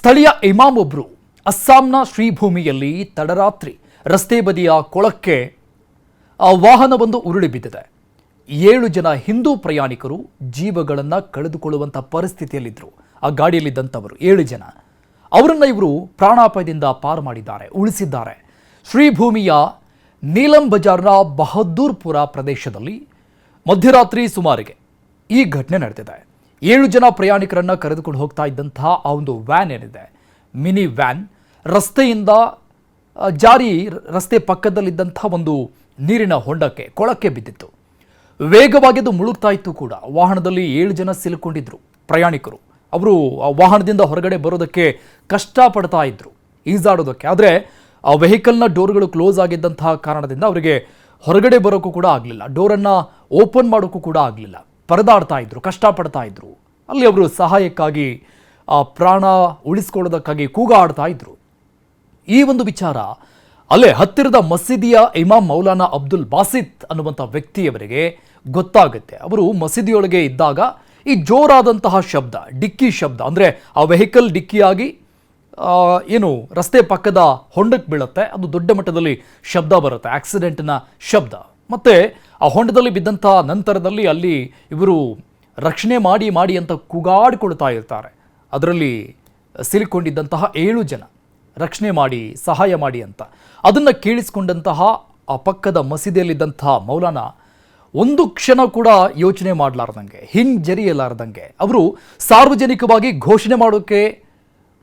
ಸ್ಥಳೀಯ ಇಮಾಮ್ ಒಬ್ರು ಅಸ್ಸಾಂನ ಶ್ರೀಭೂಮಿಯಲ್ಲಿ ತಡರಾತ್ರಿ ರಸ್ತೆ ಬದಿಯ ಕೊಳಕ್ಕೆ ವಾಹನವೊಂದು ಉರುಳಿ ಬಿದ್ದಿದೆ. 7 ಜನ ಹಿಂದೂ ಪ್ರಯಾಣಿಕರು ಜೀವಗಳನ್ನು ಕಳೆದುಕೊಳ್ಳುವಂಥ ಪರಿಸ್ಥಿತಿಯಲ್ಲಿದ್ದರು. ಆ ಗಾಡಿಯಲ್ಲಿದ್ದಂಥವರು 7 ಜನ ಅವರನ್ನು ಇವರು ಪ್ರಾಣಾಪಾಯದಿಂದ ಪಾರು ಮಾಡಿದ್ದಾರೆ, ಉಳಿಸಿದ್ದಾರೆ. ಶ್ರೀಭೂಮಿಯ ನೀಲಂ ಬಜಾರ್ನ ಬಹದ್ದೂರ್ಪುರ ಪ್ರದೇಶದಲ್ಲಿ ಮಧ್ಯರಾತ್ರಿ ಸುಮಾರಿಗೆ ಈ ಘಟನೆ ನಡೆದಿದೆ. 7 ಜನ ಪ್ರಯಾಣಿಕರನ್ನು ಕರೆದುಕೊಂಡು ಹೋಗ್ತಾ ಇದ್ದಂತಹ ಆ ಒಂದು ವ್ಯಾನ್ ಏನಿದೆ, ಮಿನಿ ವ್ಯಾನ್, ರಸ್ತೆಯಿಂದ ಜಾರಿ ರಸ್ತೆ ಪಕ್ಕದಲ್ಲಿದ್ದಂಥ ಒಂದು ನೀರಿನ ಹೊಂಡಕ್ಕೆ ಕೊಳಕ್ಕೆ ಬಿದ್ದಿತ್ತು. ವೇಗವಾಗಿ ಅದು ಮುಳುಗ್ತಾ ಇತ್ತು ಕೂಡ. ವಾಹನದಲ್ಲಿ 7 ಜನ ಸಿಲುಕೊಂಡಿದ್ರು ಪ್ರಯಾಣಿಕರು. ಅವರು ಆ ವಾಹನದಿಂದ ಹೊರಗಡೆ ಬರೋದಕ್ಕೆ ಕಷ್ಟಪಡ್ತಾ ಇದ್ರು, ಈಜಾಡೋದಕ್ಕೆ. ಆದರೆ ಆ ವೆಹಿಕಲ್ನ ಡೋರ್ಗಳು ಕ್ಲೋಸ್ ಆಗಿದ್ದಂತಹ ಕಾರಣದಿಂದ ಅವರಿಗೆ ಹೊರಗಡೆ ಬರೋಕ್ಕೂ ಕೂಡ ಆಗಲಿಲ್ಲ, ಡೋರನ್ನು ಓಪನ್ ಮಾಡೋಕ್ಕೂ ಕೂಡ ಆಗಲಿಲ್ಲ. ಪರದಾಡ್ತಾ ಇದ್ರು, ಕಷ್ಟಪಡ್ತಾ ಇದ್ರು. ಅಲ್ಲಿ ಅವರು ಸಹಾಯಕ್ಕಾಗಿ ಪ್ರಾಣ ಉಳಿಸ್ಕೊಳ್ಳೋದಕ್ಕಾಗಿ ಕೂಗಾಡ್ತಾ ಇದ್ರು. ಈ ಒಂದು ವಿಚಾರ ಅಲ್ಲೇ ಹತ್ತಿರದ ಮಸೀದಿಯ ಇಮಾಮ್ ಮೌಲಾನಾ ಅಬ್ದುಲ್ ಬಾಸಿತ್ ಅನ್ನುವಂಥ ವ್ಯಕ್ತಿಯವರಿಗೆ ಗೊತ್ತಾಗುತ್ತೆ. ಅವರು ಮಸೀದಿಯೊಳಗೆ ಇದ್ದಾಗ ಈ ಜೋರಾದಂತಹ ಶಬ್ದ, ಡಿಕ್ಕಿ ಶಬ್ದ, ಅಂದರೆ ಆ ವೆಹಿಕಲ್ ಡಿಕ್ಕಿಯಾಗಿ ಏನು ರಸ್ತೆ ಪಕ್ಕದ ಹೊಂಡಕ್ಕೆ ಬೀಳುತ್ತೆ, ಅದು ದೊಡ್ಡ ಮಟ್ಟದಲ್ಲಿ ಶಬ್ದ ಬರುತ್ತೆ, ಆಕ್ಸಿಡೆಂಟ್ನ ಶಬ್ದ. ಮತ್ತು ಆ ಹೊಂಡದಲ್ಲಿ ಬಿದ್ದಂಥ ನಂತರದಲ್ಲಿ ಅಲ್ಲಿ ಇವರು ರಕ್ಷಣೆ ಮಾಡಿ ಮಾಡಿ ಅಂತ ಕೂಗಾಡಿಕೊಳ್ತಾ ಇರ್ತಾರೆ. ಅದರಲ್ಲಿ ಸಿಲುಕೊಂಡಿದ್ದಂತಹ 7 ಜನ ರಕ್ಷಣೆ ಮಾಡಿ, ಸಹಾಯ ಮಾಡಿ ಅಂತ. ಅದನ್ನು ಕೇಳಿಸ್ಕೊಂಡಂತಹ ಆ ಪಕ್ಕದ ಮಸೀದಿಯಲ್ಲಿದ್ದಂತಹ ಮೌಲಾನ ಒಂದು ಕ್ಷಣ ಕೂಡ ಯೋಚನೆ ಮಾಡಲಾರ್ದಂಗೆ, ಹಿಂಜರಿಯಲಾರ್ದಂಗೆ ಅವರು ಸಾರ್ವಜನಿಕವಾಗಿ ಘೋಷಣೆ ಮಾಡೋಕ್ಕೆ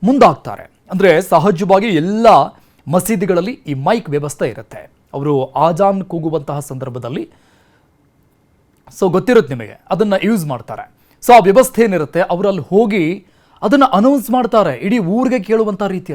ಮುಂದಾಗ್ತಾರೆ. ಅಂದರೆ ಸಹಜವಾಗಿ ಎಲ್ಲ ಮಸೀದಿಗಳಲ್ಲಿ ಈ ಮೈಕ್ ವ್ಯವಸ್ಥೆ ಇರುತ್ತೆ. ಅವರು ಆಜಾನ್ ಕೂಗುವಂತಹ ಸಂದರ್ಭದಲ್ಲಿ ಗೊತ್ತಿರುತ್ತೆ ನಿಮಗೆ, ಅದನ್ನು ಯೂಸ್ ಮಾಡ್ತಾರೆ. ಆ ವ್ಯವಸ್ಥೆ ಏನಿರುತ್ತೆ, ಅವರಲ್ಲಿ ಹೋಗಿ ಅದನ್ನು ಅನೌನ್ಸ್ ಮಾಡ್ತಾರೆ ಇಡೀ ಊರಿಗೆ ಕೇಳುವಂಥ ರೀತಿಯಲ್ಲಿ.